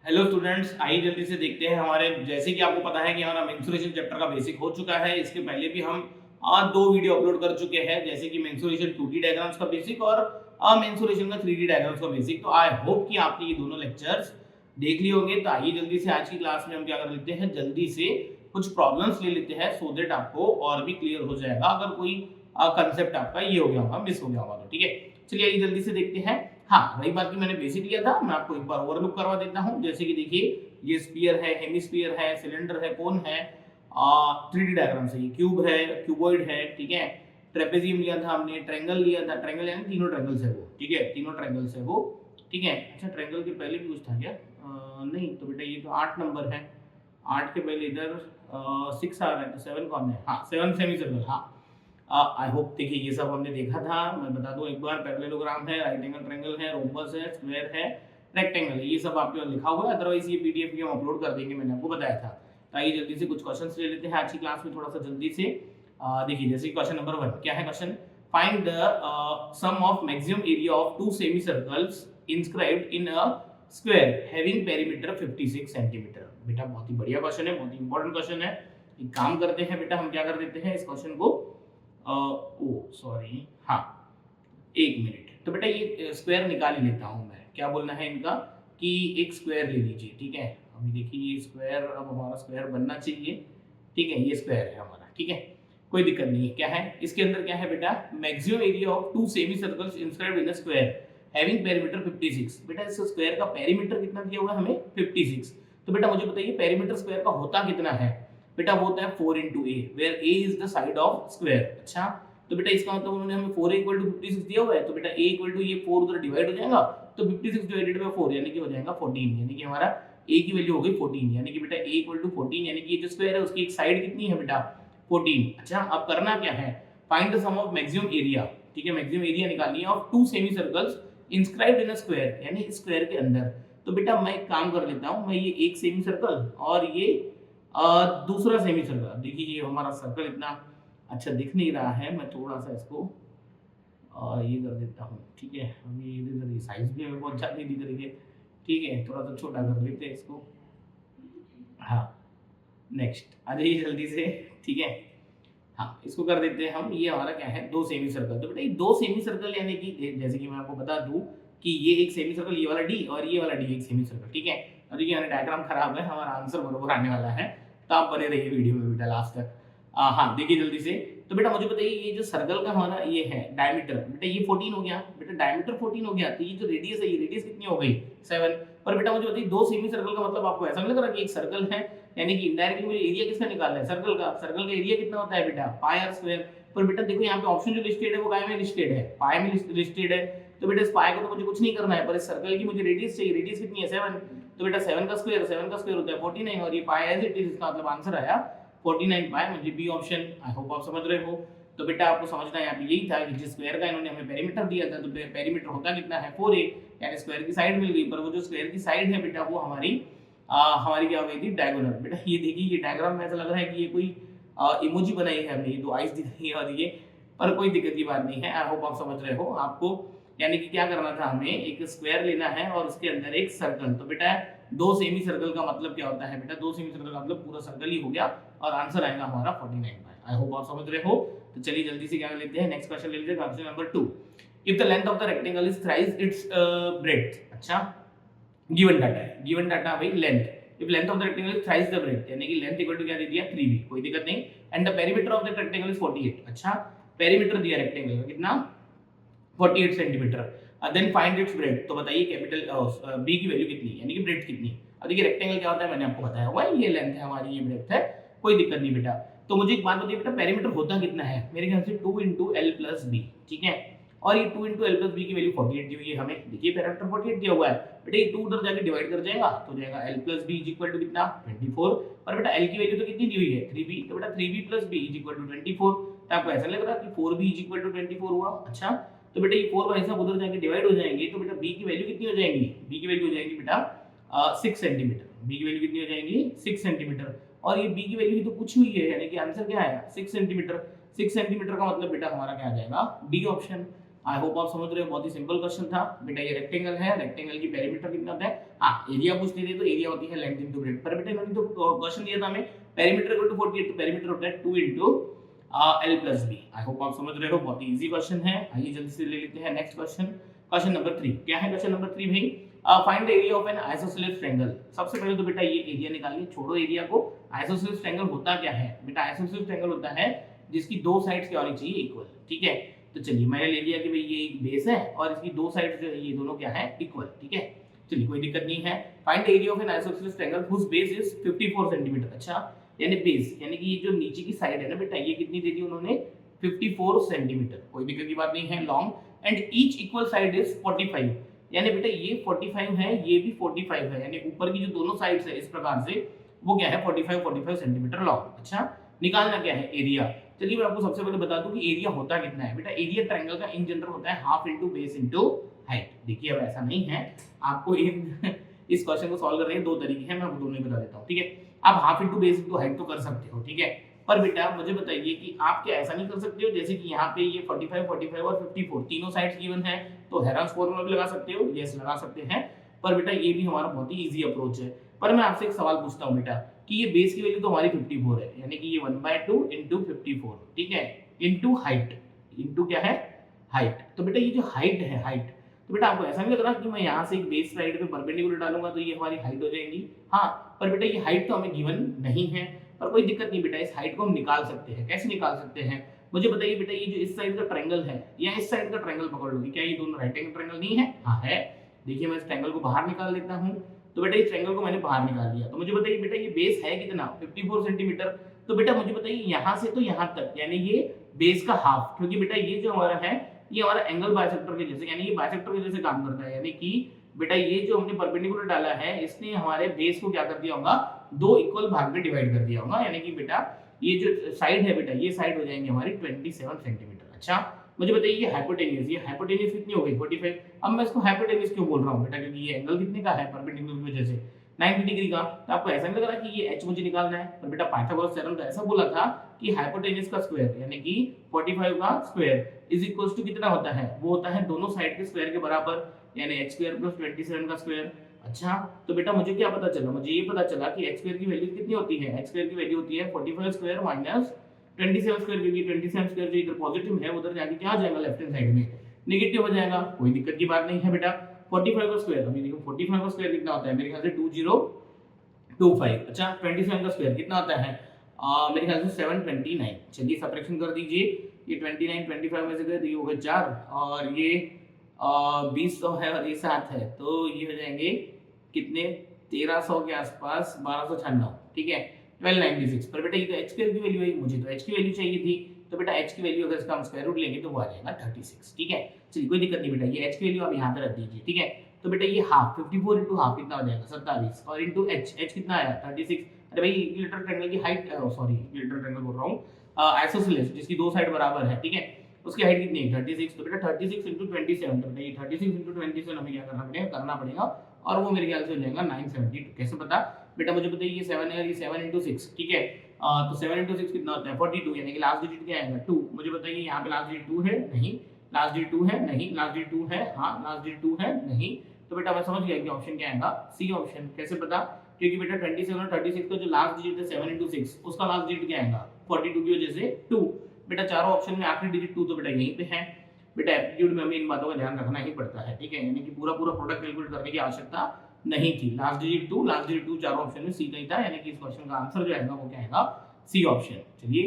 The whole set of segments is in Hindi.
हेलो स्टूडेंट्स, आइए जल्दी से देखते हैं हमारे। जैसे कि आपको पता है कि हमारा मेंसुरेशन चैप्टर का बेसिक हो चुका है। इसके पहले भी हम आज दो वीडियो अपलोड कर चुके हैं, जैसे कि मेंसुरेशन 2D डायग्राम्स का बेसिक और मेंसुरेशन का 3D डायग्राम्स का बेसिक। तो आई होप कि आपने ये दोनों लेक्चर्स देख लिए होंगे। तो आइए जल्दी से आज की क्लास में हम क्या कर लेते हैं, जल्दी से कुछ प्रॉब्लम्स ले लेते हैं, सो दैट आपको और भी क्लियर हो जाएगा अगर कोई कंसेप्ट आपका ये हो गया होगा, मिस हो गया होगा तो। ठीक है, चलिए आइए जल्दी से देखते हैं। हाँ, वही बात की मैंने बेसिक लिया था, मैं आपको एक बार ओवरलुक करवा देता हूँ। जैसे कि देखिए, ये स्फीयर है, हेमिस्फीयर है, सिलेंडर है, कोन है, 3D डायग्राम से ये क्यूब है, क्यूबॉइड है, ठीक है। ट्रेपेजियम लिया था हमने, ट्रायंगल लिया था, ट्रायंगल यानी तीनों ट्रायंगल्स है वो, ठीक है, तीनों ट्रायंगल्स है वो, ठीक है। अच्छा, ट्रायंगल के पहले भी कुछ था क्या? नहीं, तो बेटा ये तो 8 नंबर है, 8 के पहले इधर 6 आ रहा है, तो 7 कौन है? हाँ, 7 सेमी सर्कल। हाँ, आई होप देखिए ये सब हमने देखा था। मैं बता दूं एक बार, पैरेललोग्राम है, राइट एंगल ट्रायंगल है, रोम्बस है, स्क्वायर है, रेक्टेंगल है, ये सब आपके पास लिखा हुआ है। अदरवाइज ये पीडीएफ भी हम अपलोड कर देंगे, मैंने आपको बताया था। तो आइए जल्दी से कुछ क्वेश्चंस ले लेते हैं आज की क्लास में, थोड़ा सा जल्दी से। देखिए, जैसे क्वेश्चन नंबर 1 क्या है question? Find the sum of maximum area of two semi circles inscribed in a square having perimeter 56 centimetre. बेटा बहुत ही बढ़िया क्वेश्चन है, बहुत ही इंपॉर्टेंट क्वेश्चन है। एक काम करते हैं बेटा, हम क्या कर देते हैं, इस क्वेश्चन को ओ सॉरी, हाँ, एक मिनट। तो बेटा ये स्क्वायर निकाल ही लेता हूं मैं। क्या बोलना है इनका कि एक स्क्वायर ले लीजिए, ठीक है। अभी देखिए ये स्क्वायर, अब हमारा स्क्वायर बनना चाहिए, ठीक है। ये स्क्वायर है हमारा, ठीक है, कोई दिक्कत नहीं है। क्या है इसके अंदर? क्या है बेटा? Maximum area of two semi circles inscribed in a square having perimeter 56। बेटा इस स्क्वायर का पेरीमीटर कितना दिया हुआ है हमें? 56। तो बेटा मुझे बताइए पेरीमीटर स्क्वायर का होता कितना है? बेटा वो होता है 4 into a, where a is the side of square। अच्छा, तो बेटा इसका मतलब उन्होंने हमें 4a equal to 56 दिया हुआ है, तो बेटा a equal to ये 4 उधर डिवाइड हो जाएगा, तो 56 डिवाइडेड बाय 4 यानी कि हो जाएगा 14, यानी कि हमारा a की वैल्यू हो गई 14, यानी कि बेटा a equal to 14, यानी कि ये जो स्क्वायर है उसकी एक साइड कितनी है बेटा? 14। अच्छा, अब करना क्या है? Find the sum of maximum area, ठीक है, मैक्सिमम एरिया निकालनी है of two semi circles inscribed in a square, यानी स्क्वायर के अंदर। तो बेटा मैं एक काम कर लेता हूं, मैं ये एक सेमी सर्कल और ये दूसरा सेमी सर्कल, देखिए ये हमारा सर्कल इतना अच्छा दिख नहीं रहा है, मैं थोड़ा सा इसको ये कर देता हूँ, ठीक है। अभी इधर साइज भी हमें बहुत ज़्यादा दिख रही है, ठीक है, थोड़ा सा छोटा कर लेते हैं इसको। हाँ, नेक्स्ट आ जाइए जल्दी से, ठीक है। हाँ, इसको कर देते हैं हम। ये हमारा क्या है? दो सेमी सर्कल। तो बेटा ये दो सेमी सर्कल यानी कि जैसे कि मैं आपको बता दूं कि ये एक सेमी सर्कल, ये वाला डी और ये वाला डी एक सेमी सर्कल, ठीक है। और देखिए हमारा डायग्राम खराब है, हमारा आंसर बरोबर आने वाला है, तो आप बने रहिए वीडियो में बेटा लास्ट तक। हाँ, देखिए जल्दी से। तो बेटा मुझे बताइए ये जो सर्कल का हमारा ये है डायमीटर, बेटा ये 14 हो गया, बेटा डायमीटर 14 हो गया, तो ये जो रेडियस है, ये रेडियस कितनी हो गई? 7। पर बेटा मुझे बताइए दो सेमी सर्कल का मतलब आपको ऐसा नहीं लग रहा कि एक सर्कल है, यानी कि इनडायरेक्टली मुझे एरिया किसका निकालना है? सर्कल का। सर्कल का एरिया कितना होता है बेटा? पाई आर स्क्वायर। पर बेटा देखो यहाँ पे ऑप्शन जो लिस्टेड है वो काय में लिस्टेड है? पाई में लिस्टेड है। तो बेटा इस पाई को तो मुझे कुछ नहीं करना है, पर इस सर्कल की मुझे रेडियस चाहिए। रेडियस कितनी है? 7। तो बेटा 7 का स्क्वायर होता है 49, और ये पाई एज इट इज, इसका मतलब आंसर आया 49 पाई, मुझे बी ऑप्शन। आई होप आप समझ रहे हो। तो बेटा आपको समझना है यहाँ पे यही था कि जिस स्क्वायर का इन्होंने हमें पेरीमीटर दिया था, तो पेरीमीटर होता कितना है? 4a, यानी स्क्वायर की साइड मिल गई। पर वो जो स्क्वायर की साइड है बेटा वो हमारी हमारी क्या हो गई थी? डायगोनल। बेटा ये देखिए ये डायग्राम में ऐसा लग रहा है कि ये कोई इमोजी बनाई है हमने, ये दो आइस दिख रही है और ये, पर कोई दिक्कत की बात नहीं है। आई होप आप समझ रहे हो। आपको यानी कि क्या करना था, हमें एक स्क्वायर लेना है और उसके अंदर एक सर्कल। तो बेटा दो सेमी सर्कल का मतलब क्या होता है बेटा? दो सेमी सर्कल का मतलब पूरा सर्कल ही हो गया, और आंसर आएगा हमारा 49 पाई। आई होप आप समझ रहे हो। तो चलिए जल्दी से क्या लेते हैं, नेक्स्ट क्वेश्चन ले लीजिए, question number 2। If the length of the rectangle is thrice it's breadth. अच्छा, गिवन डाटा है, गिवन डाटा भाई length. If length of the rectangle is thrice the breadth, यानी कि लेंथ इक्वल टू क्या दे दिया? 3b, कोई दिक्कत नहीं। And the perimeter of the rectangle is 48। अच्छा, पेरीमीटर दिया रेक्टेंगल का कितना? 48 centimetre. Then find its breadth. तो बताइए कैपिटल बी की वैल्यू कितनी, यानी कि ब्रेड्थ कितनी। अब देखिए रेक्टेंगल क्या होता है, मैंने आपको बताया हुआ है, ये लेंथ है हमारी, ये ब्रेड्थ है, कोई दिक्कत नहीं बेटा। तो मुझे एक बात बताइए बेटा, पेरीमीटर होता कितना है? मेरे ख्याल से 2 into l plus b, ठीक है। और ये 2 into l plus b की वैल्यू 48 दी हुई है हमें, देखिए पेरीमीटर 48 दिया हुआ है। बेटा ये 2 उधर जाके डिवाइड कर जाएगा, तो हो जाएगा l plus b equal to कितना? 24। और बेटा l की वैल्यू तो कितनी दी हुई है? 3b। तो बेटा 3b plus b equal to 24। तो आपको ऐसा लग रहा है कि 4b इक्वल टू 24 हुआ। अच्छा, तो बेटा ये 4 भाई साहब उधर जाके डिवाइड हो जाएंगे, तो बेटा b की वैल्यू कितनी हो जाएगी? b की वैल्यू हो जाएगी बेटा 6 सेंटीमीटर। b की वैल्यू कितनी हो जाएगी? 6 सेंटीमीटर। और ये b की वैल्यू तो कुछ हुई है, यानी कि आंसर क्या आया? 6 सेंटीमीटर। 6 सेंटीमीटर का मतलब बेटा हमारा क्या आ जाएगा? D option. आई होप आप समझ रहे हो, बहुत ही सिंपल क्वेश्चन था बेटा। ये रेक्टेंगल है, रेक्टेंगल की पेरीमीटर कितना होता है, हाँ एरिया पूछ लेते तो एरिया होती है लेंथ इनटू ब्रेड्थ। पर बेटा इन्होंने तो क्वेश्चन दिया था हमें पेरीमीटर इक्वल टू 48, तो पेरीमीटर होता है 2 into L plus b. I hope आप समझ रहे हो, बहुत ही इजी क्वेश्चन है। आइए जल्दी से ले लेते हैं नेक्स्ट क्वेश्चन। क्वेश्चन नंबर 3 क्या है, क्वेश्चन नंबर 3 भाई, find the area of an isosceles triangle. सबसे पहले तो बेटा ये एरिया निकालिए, छोड़ो एरिया को। आइसोसेलेस ट्रायंगल होता क्या है बेटा, आइसोसेलेस ट्रायंगल होता है जिसकी दो साइड्स क्या होनी चाहिए, इक्वल। ठीक है, तो चलिए मैंने ले लिया कि भाई ये एक बेस है और इसकी दो साइड्स जो है ये दोनों क्या है, इक्वल। ठीक है, चलिए कोई दिक्कत नहीं है। Find the area of an isosceles triangle whose base is 54 centimetre. अच्छा, यानी बेस यानी कि ये जो नीचे की साइड है ना बेटा, ये कितनी दे दी उन्होंने, 54 सेंटीमीटर। कोई दिक्कत की बात नहीं है। Long and each equal side is 45, यानी बेटा ये 45 है, ये भी 45 है, यानी ऊपर की जो दोनों साइड्स है इस प्रकार से वो क्या है, 45 सेंटीमीटर लॉन्ग। अच्छा, निकालना क्या है, एरिया। चलिए मैं आपको सबसे पहले बता दूं कि एरिया होता कितना है बेटा। एरिया ट्रायंगल का इन जनरल होता है half into base into height. देखिए अब ऐसा नहीं है, आपको इस क्वेश्चन को सॉल्व करने के दो तरीके हैं, मैं आपको दोनों ही बता देता हूं। ठीक है, आप half into base into height तो कर सकते हो, ठीक है, पर बेटा मुझे बताइए कि आप क्या ऐसा नहीं कर सकते हो जैसे कि यहाँ पे ये 45 और 54 तीनों साइड्स गिवन है, तो हेरांस फॉर्मूला भी लगा सकते हो, यस लगा सकते हैं। पर बेटा ये भी हमारा बहुत ही इजी अप्रोच है। पर मैं आपसे एक सवाल पूछता हूँ बेटा कि ये बेस की वैल्यू तो हमारी 54 है, यानी कि ये 1/2 इंटू 54, ठीक है, इंटू हाइट, इंटू क्या है, हाइट। तो बेटा ये जो हाइट है, हाइट, तो बेटा आपको ऐसा नहीं लग रहा कि मैं यहाँ से एक बेस साइड पे परपेंडिकुलर डालूंगा तो ये हमारी हाइट हो जाएगी। हाँ, पर बेटा ये हाइट तो हमें गिवन नहीं है, पर कोई दिक्कत नहीं बेटा, इस हाइट को हम निकाल सकते हैं। कैसे निकाल सकते हैं, मुझे बताइए बेटा। ये जो इस साइड का ट्रायंगल है या इस साइड का ट्रायंगल पकड़ लो, क्या ये दोनों राइट एंगल ट्रायंगल नहीं है, हाँ है। देखिए मैं इस ट्रायंगल को बाहर निकाल लेता हूँ, तो बेटा इस ट्रायंगल को मैंने बाहर निकाल लिया। तो मुझे बताइए बेटा ये बेस है कितना, 54 सेंटीमीटर। तो बेटा मुझे बताइए यहाँ से तो यहाँ तक, यानी ये बेस का हाफ, क्योंकि बेटा ये जो हमारा है ये हमारा एंगल बाइसेक्टर के जैसे, यानी ये बाइसेक्टर के जैसे काम करता है। यानी कि बेटा ये जो हमने परपेंडिकुलर डाला है इसने हमारे बेस को क्या कर दिया होगा, दो इक्वल भाग में डिवाइड कर दिया होगा। यानी कि बेटा ये जो साइड है बेटा, ये साइड हो जाएंगे हमारी 27 सेंटीमीटर। अच्छा, मुझे बताइए ये हाइपोटेन्यूज, ये हाइपोटेन्यूज कितनी हो गई, 45। अब मैं इसको हाइपोटेन्यूज क्यों बोल रहा हूँ बेटा, क्योंकि ये एंगल कितने का है परपेंडिकुलर की वजह से, 90 डिग्री का। तो आपको ऐसा नहीं लग रहा कि ये h मुझे निकालना है, पर बेटा पाइथागोरस थ्योरम तो ऐसा बोला था कि हाइपोटेन्यूज का स्क्वायर यानी कि 45 का स्क्वायर इज इक्वल्स टू कितना होता है, वो होता है दोनों साइड के स्क्वायर के बराबर, यानी h स्क्वायर प्लस 27 का स्क्वायर। अच्छा, तो बेटा मुझे क्या पता चला, मुझे ये पता चला कि h स्क्वायर की वैल्यू कितनी होती है, h स्क्वायर की वैल्यू होती है 45 स्क्वायर माइनस 27 स्क्वायर, क्योंकि 27 स्क्वायर जो इधर पॉजिटिव है उधर जाके क्या आ जाएगा, लेफ्ट हैंड साइड में नेगेटिव हो जाएगा। कोई दिक्कत की बात नहीं है बेटा। 45 का स्क्वायर, अभी देखो 45 का स्क्वायर कितना होता है, मेरे ख्याल से 2025। अच्छा, 27 का स्क्वायर कितना होता है, मेरे ख्याल से 729। चलिए सब्ट्रैक्शन कर दीजिए, ये 29 25 में से गए तो ये हो गए 4 और ये 20 तो है और ये 7 है, तो ये हो जाएंगे कितने, 1300 के आसपास, 1296। ठीक है, 1296। पर बेटा ये तो h स्क्वायर की वैल्यू है, मुझे तो h की वैल्यू चाहिए थी, तो बेटा h की वैल्यू अगर इसका हम स्क्वायर रूट लेंगे तो वो आ जाएगा 36। ठीक है, चलिए कोई दिक्कत नहीं बेटा, ये h की वैल्यू आप यहाँ पे रख दीजिए। ठीक है, तो बेटा ये हाफ 54 इंटू हाफ कितना हो जाएगा, 27, और इंटू h कितना आया 36। अरे भाई इक्विलेटरल ट्रायंगल की हाइट, सॉरी इक्विलेटरल ट्रायंगल बोल रहा हूँ, आइसोसेलेस जिसकी दो साइड बराबर है, ठीक है, उसकी हाइट कितनी है 36। तो बेटा 36 इंटू 27, तो ये 36 इंटू 27 हमें क्या करना पड़ेगा, और वो मेरे ख्याल से हो जाएगा 972। कैसे पता बेटा, मुझे बताइए ये 7 है और ये 7 इंटू 6, ठीक है, तो 7 इंटू 6 कितना होता है 42, यानी कि लास्ट डिजिट क्या आएगा 2। मुझे बताइए यहाँ पे लास्ट डिजिट 2 है, नहीं, लास्ट डिजिट 2 है, नहीं, लास्ट डिजिट 2 है, हाँ, लास्ट डिजिट 2 है, नहीं। तो बेटा मैं समझ गया कि ऑप्शन क्या आएगा, सी ऑप्शन। कैसे पता, क्योंकि बेटा 27 और 36 का जो लास्ट डिजिट है 7 इंटू 6, उसका लास्ट डिजिट क्या आएगा 42 की वजह से 2। बेटा चारों ऑप्शन में आखिरी डिजिट 2 तो बेटा यहीं पे है। बेटा एप्टीट्यूड में हमें इन बातों का ध्यान रखना ही पड़ता है, ठीक है, यानी कि पूरा प्रोडक्ट कैलकुलेट करने की आवश्यकता नहीं थी। लास्ट डिजिट 2, लास्ट डिजिट 2 चारों ऑप्शन में सी नहीं था, यानी कि इस क्वेश्चन का आंसर जो आएगा वो क्या आएगा, सी ऑप्शन। चलिए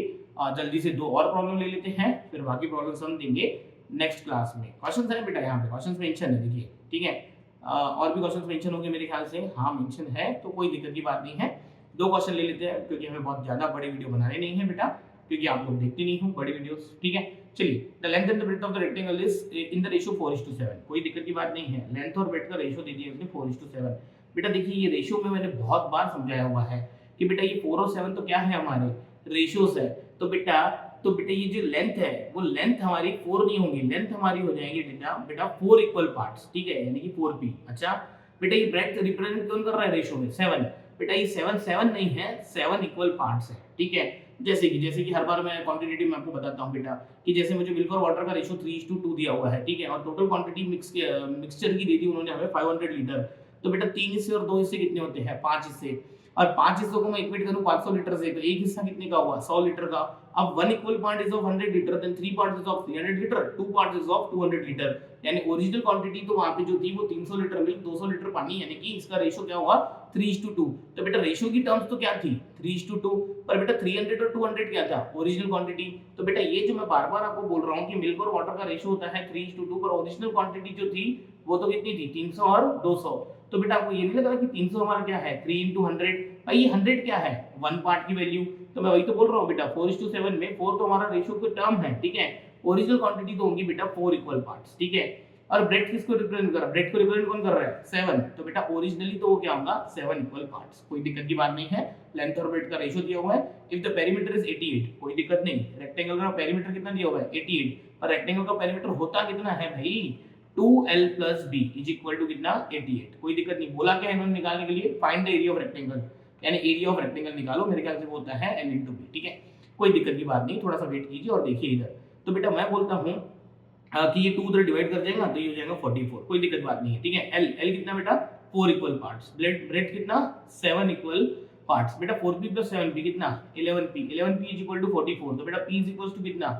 जल्दी से दो और प्रॉब्लम ले लेते हैं, फिर बाकी प्रॉब्लम्स हम देंगे नेक्स्ट क्लास में। क्वेश्चंस है बेटा, यहाँ पे क्वेश्चंस मेंशन है, देखिए, ठीक है, और भी क्वेश्चंस मेंशन होंगे मेरे ख्याल से, हाँ मेंशन है, तो कोई दिक्कत की बात नहीं है। दो क्वेश्चन ले लेते हैं, क्योंकि हमें बहुत ज्यादा बड़ी वीडियो बनाने नहीं है बेटा, क्योंकि आप लोग देखते नहीं हो बड़ी वीडियोस, ठीक है। चलिए, the length and the breadth of the rectangle is in the ratio 4:7। कोई दिक्कत की बात नहीं है, लेंथ और ब्रेड्थ का रेशियो दे दिया उसने 4:7। बेटा देखिए ये रेशियो में मैंने बहुत बार समझाया हुआ है कि बेटा ये 4 और 7 तो क्या है, हमारे रेशियोस है। तो बेटा ये जो लेंथ है वो लेंथ हमारी 4 नहीं होगी, लेंथ हमारी हो जाएंगी बेटा 4 इक्वल पार्ट्स, ठीक है, यानी कि 4p। अच्छा बेटा ये ब्रेड्थ रिप्रेजेंट कौन कर रहा है रेशियो में, 7। बेटा ये 7 नहीं है, 7 इक्वल पार्ट्स है, ठीक है। जैसे कि हर बार मैं क्वांटिटेटिव में आपको बताता हूँ बेटा, कि जैसे मुझे मिल्क और वाटर का रेशियो 3:2 दिया हुआ है, ठीक है, और टोटल क्वांटिटी मिक्सचर की दी थी उन्होंने हमें 500 लीटर। तो बेटा 3 हिस्से और 2 हिस्से कितने होते हैं? 5 हिस्से, और 5 हिस्सों को मैं इक्वेट करूं 500 लीटर से, तो एक हिस्सा कितने का हुआ? 100 लीटर का। अब 1 equal part is of 100 litre, then 3 part is of 300 litre, 2 part is of 200 litre. यानी ओरिजिनल क्वांटिटी तो वहां पे जो थी वो 300 लीटर मिल्क, 200 लीटर पानी, यानी कि इसका रेशियो क्या हुआ? 3:2। तो बेटा रेशियो की टर्म्स तो क्या थी? 3:2, पर बेटा 300 और 200 क्या था? Original quantity. तो बेटा ये जो मैं बार-बार आपको बोल रहा हूं कि मिल्क और वाटर का रेशियो होता है 3:2, पर ओरिजिनल क्वांटिटी जो थी वो तो कितनी थी? 300 और 200। तो बेटा आपको ये नहीं लग रहा कि 300 हमारा क्या है? 3 into 100। भाई ये 100 क्या है? 1 पार्ट की वैल्यू। तो मैं वही तो बोल रहा हूँ बेटा, 4:7 में 4 तो हमारा रेशियो का टर्म है, ठीक है। ओरिजिनल क्वांटिटी तो होगी बेटा 4 इक्वल पार्ट्स, ठीक है। और ब्रेड किसको रिप्रेजेंट कर रहा है? ब्रेड को रिप्रेजेंट कौन कर रहा है? 7। तो बेटा ओरिजिनली तो वो क्या होगा? 7 इक्वल पार्ट्स। कोई दिक्कत की बात नहीं है। लेंथ और ब्रेड का रेशियो दिया हुआ है। इफ द पेरीमीटर इज 88, कोई दिक्कत नहीं। रेक्टेंगल का पेरीमीटर कितना दिया हुआ है? 88। पर रेक्टेंगल का पेरीमीटर होता कितना है भाई? 2l plus b is equal to कितना? 88। कोई दिक्कत नहीं। बोला क्या है इन्होंने निकालने के लिए? Find the area of rectangle, यानी एरिया ऑफ रेक्टेंगल निकालो। मेरे ख्याल से वो होता है l into b, ठीक है। कोई दिक्कत की बात नहीं, थोड़ा सा वेट कीजिए और देखिए इधर। तो बेटा मैं बोलता हूं कि ये 2 उधर डिवाइड कर जाएगा तो ये हो जाएगा 44। कोई दिक्कत बात नहीं है, ठीक है। l कितना बेटा? 4 इक्वल पार्ट्स। ब्रेड कितना? 7 इक्वल पार्ट्स। बेटा 4p plus 7p कितना? 11p। 11p is equal to 44। तो बेटा p is equals to कितना?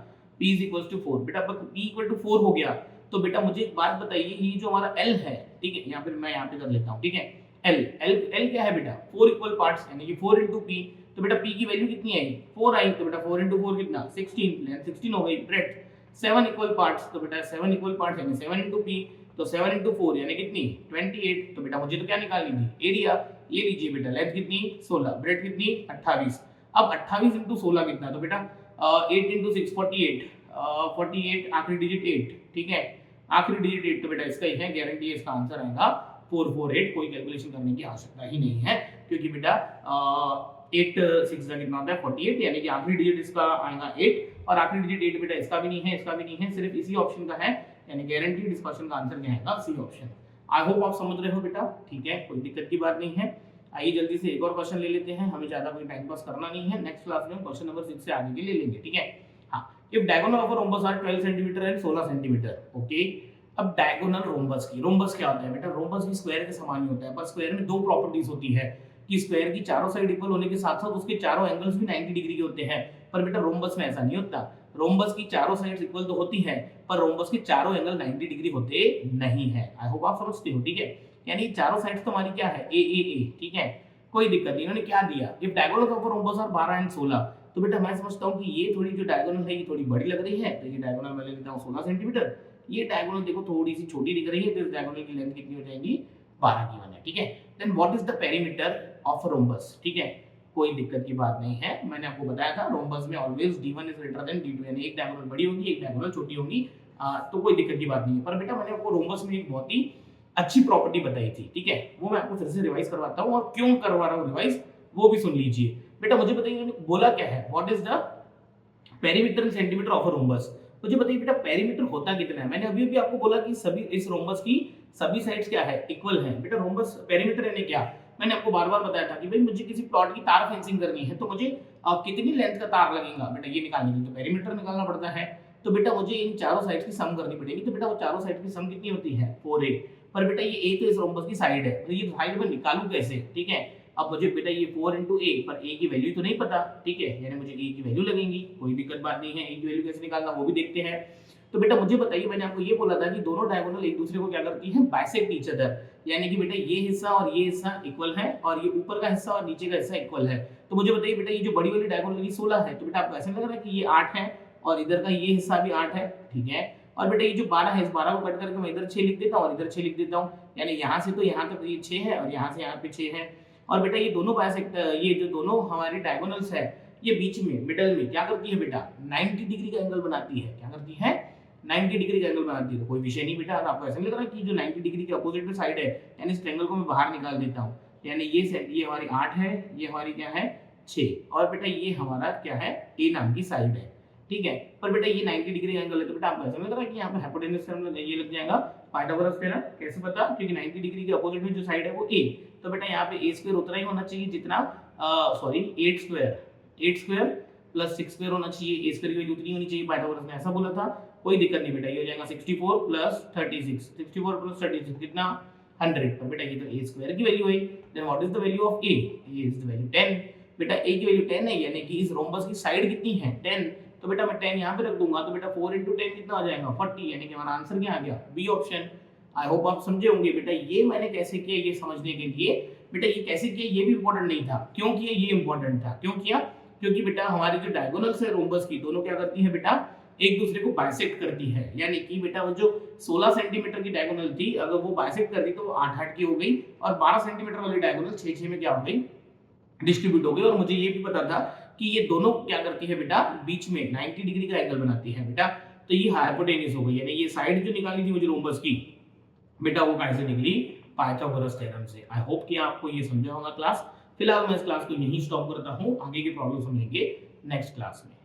p is equals to 4। बेटा अब p equal to 4 हो गया तो बेटा मुझे एक बात बताइए, ये जो हमारा l है, ठीक है, यहाँ पे मैं यहाँ पे कर लेता हूँ, ठीक है। l क्या है बेटा? 4 इक्वल पार्ट्स, यानी कि 4 into p। तो बेटा p की वैल्यू कितनी आई? 4 आई। तो बेटा 4 into 4 कितना? 16। लेंथ 16 हो गई। ब्रेड 7 इक्वल पार्ट्स, तो बेटा 7 इक्वल पार्ट्स यानी 7 into p। तो 7 into 4 यानी कितनी? 28। तो बेटा मुझे तो क्या निकालनी थी? एरिया। ये लीजिए बेटा, लेंथ कितनी? 16, ब्रेड कितनी? 28। अब 28 into 16 कितना? तो बेटा 8 into 6 48, 48 आखिरी डिजिट 8, ठीक है। आखिरी डिजिट 8, तो बेटा इसका ही है, गारंटी है इसका आंसर आएगा 448। कोई कैलकुलेशन करने की आवश्यकता ही नहीं है, क्योंकि बेटा 8 6 का कितना होता है? 48, यानी कि आखिरी डिजिट इसका आएगा 8, और आखिरी डिजिट 8 बेटा इसका भी नहीं है, इसका भी नहीं है, सिर्फ इसी ऑप्शन का है, यानी गारंटीड इस क्वेश्चन का आंसर क्या आएगा? C option. आई होप आप समझ रहे हो बेटा, ठीक है, कोई दिक्कत की बात नहीं है। आइए जल्दी से एक और क्वेश्चन ले लेते हैं, हमें ज्यादा कोई टाइम पास करना नहीं है। नेक्स्ट क्लास में क्वेश्चन नंबर 6 से आगे के ले लेंगे, ठीक है। हाँ, if diagonal of a rhombus are 12 centimetre and 16 centimetre, okay. अब डायगोनल रोम्बस की, रोम्बस क्या होता है बेटा? रोम्बस भी स्क्वायर के समान ही होता है, पर स्क्वायर में दो प्रॉपर्टीज होती है कि स्क्वायर की चारों साइड इक्वल होने के साथ साथ उसके चारों एंगल्स भी 90 डिग्री के होते हैं। पर बेटा रोम्बस में ऐसा नहीं होता। रोम्बस की चारों साइड्स इक्वल तो होती है, पर रोम्बस के चारों एंगल 90 डिग्री होते नहीं है। आई होप आप समझते हो, ठीक है। यानी चारों साइड्स तो हमारी क्या है? ए, ठीक है, कोई दिक्कत नहीं। इन्होंने क्या दिया? If diagonal of rhombus are 12 and 16, तो बेटा मैं समझता हूं कि ये थोड़ी जो डायगोनल है ये थोड़ी बड़ी लग रही है, तो ये डायगोनल मैं ले लेता हूं 16 सेंटीमीटर। ये डायगोनल देखो थोड़ी सी छोटी दिख रही है, तो इस डायगोनल की लेंथ कितनी हो जाएगी? 12 की 1 है, ठीक है। Then what is the perimeter of rhombus, ठीक है। कोई दिक्कत की बात नहीं है, मैंने आपको बताया था रोम्बस में always d1 is greater than d2, यानी एक डायगोनल बड़ी होगी, एक डायगोनल छोटी होगी, तो कोई दिक्कत की बात नहीं है। पर बेटा मैंने आपको रोम्बस में एक बहुत ही अच्छी प्रॉपर्टी बताई थी, ठीक है, वो मैं आपको फिर से रिवाइज करवाता हूं, और क्यों करवा रहा हूं रिवाइज वो भी सुन लीजिए। बेटा मुझे बताइए इन्होंने बोला क्या है? What is the perimeter in centimetre of a rhombus. मुझे बताइए बेटा पेरीमीटर होता कितना है? मैंने अभी भी आपको बोला कि सभी इस रोम्बस की सभी साइड्स क्या है? इक्वल है। बेटा रोम्बस पेरीमीटर यानी क्या? मैंने आपको बार-बार बताया था कि भाई मुझे किसी प्लॉट की तार फेंसिंग करनी है, तो मुझे कितनी लेंथ का तार लगेगा बेटा ये निकालने के लिए तो पेरीमीटर निकालना पड़ता है। तो बेटा मुझे इन चारों साइड्स की सम करनी पड़ेगी, तो बेटा वो चारों साइड की सम कितनी होती है? 4a। पर बेटा ये a तो इस रोम्बस की साइड है, तो ये साइड में निकालूं कैसे? ठीक है, अब मुझे बेटा ये 4 into a, पर a की वैल्यू तो नहीं पता, ठीक है, यानी मुझे a की वैल्यू लगेगी। कोई दिक्कत बात नहीं है, a की वैल्यू कैसे निकालना वो भी देखते हैं। तो बेटा मुझे बताइए, मैंने आपको ये बोला था कि दोनों डायगोनल एक दूसरे को क्या करती हैं? बाइसेक्ट ईच अदर, यानी कि बेटा ये हिस्सा और ये हिस्सा इक्वल है, और ये ऊपर का हिस्सा और नीचे का हिस्सा इक्वल है। तो मुझे बताइए बेटा ये जो बड़ी वाली डायगोनल ये 16 है, तो बेटा आपको ऐसा लग रहा है कि ये 8 है और इधर का ये हिस्सा भी 8 है, ठीक है। और बेटा ये जो 12 है, इस 12 को कट करके मैं इधर 6 लिख देता हूँ और इधर 6 लिख देता हूँ, यानी यहाँ से तो यहाँ तक ये 6 है और यहाँ से यहाँ पे 6 है। और बेटा ये दोनों बाइसेक्ट, ये जो दोनों हमारी डायगोनल्स है, ये बीच में मिडल में क्या करती है बेटा? 90 डिग्री का एंगल बनाती है। क्या करती है? 90 डिग्री का एंगल बनाती है। तो कोई विषय नहीं बेटा, आपको ऐसा लग रहा है कि जो 90 डिग्री के अपोजिट में साइड है, यानी इस ट्रायंगल को मैं बाहर निकाल देता हूँ, यानी ये हमारी 8 है, ये हमारी क्या है? 6, और बेटा ये हमारा क्या है? ए नाम की साइड है, ठीक है। पर बेटा ये 90 डिग्री एंगल है, तो बेटा आपको ऐसा लग रहा है कि यहाँ पे हाइपोटेन्यूज थ्योरम ये लग जाएगा पाइथागोरस थ्योरम। कैसे पता? क्योंकि 90 डिग्री के अपोजिट में जो साइड है वो ए, तो बेटा यहाँ पे ए स्क्वायर उतना ही होना चाहिए जितना 8 स्क्वायर प्लस 6 स्क्वायर होना चाहिए, a स्क्वायर की वैल्यू उतनी होनी चाहिए, पाइथागोरस ने ऐसा बोला था, कोई दिक्कत नहीं बेटा, ये हो जाएगा 64 प्लस 36, 64 प्लस 36 कितना 100, पर बेटा ये तो a स्क्वायर की वैल्यू है, then what is the value of a, a is the value 10, बेटा a की वैल्यू 10 है, यानी कि इस रोम्बस की साइड कितनी है 10, तो बेटा मैं 10 यहाँ पे रख दूंगा, तो बेटा 4 into 10 कितना आ जाएगा 40, यानी कि हमारा आंसर क्या आ गया बी ऑप्शन। आई होप आप समझे होंगे बेटा, ये मैंने कैसे किया ये समझने के लिए, बेटा ये कैसे किया ये भी इंपॉर्टेंट नहीं था, क्यों किया ये इंपॉर्टेंट था, क्यों किया, क्योंकि बेटा हमारी जो डायगोनल्स है रोम्बस की दोनों क्या करती है बेटा एक दूसरे को बाइसेक्ट करती है, यानी कि बेटा वो जो 16 सेंटीमीटर की डायगोनल थी अगर वो बाइसेक्ट करती तो वो 8-8 की हो गई, और 12 सेंटीमीटर वाली डायगोनल 6-6 में क्या हो गई डिस्ट्रीब्यूट हो गई, और मुझे ये भी पता था कि ये दोनों क्या करती है बेटा बीच में 90 डिग्री का एंगल बनाती है बेटा, तो ये हाइपोटेन्यूज हो गई, यानी ये साइड जो निकाली थी मुझे रोम्बस की बेटा वो कैसे निकली पाइथागोरस थ्योरम से। आई होप कि आपको ये समझा होगा क्लास। फिलहाल मैं इस क्लास को यहीं स्टॉप करता हूँ, आगे की प्रॉब्लम समझेंगे नेक्स्ट क्लास में।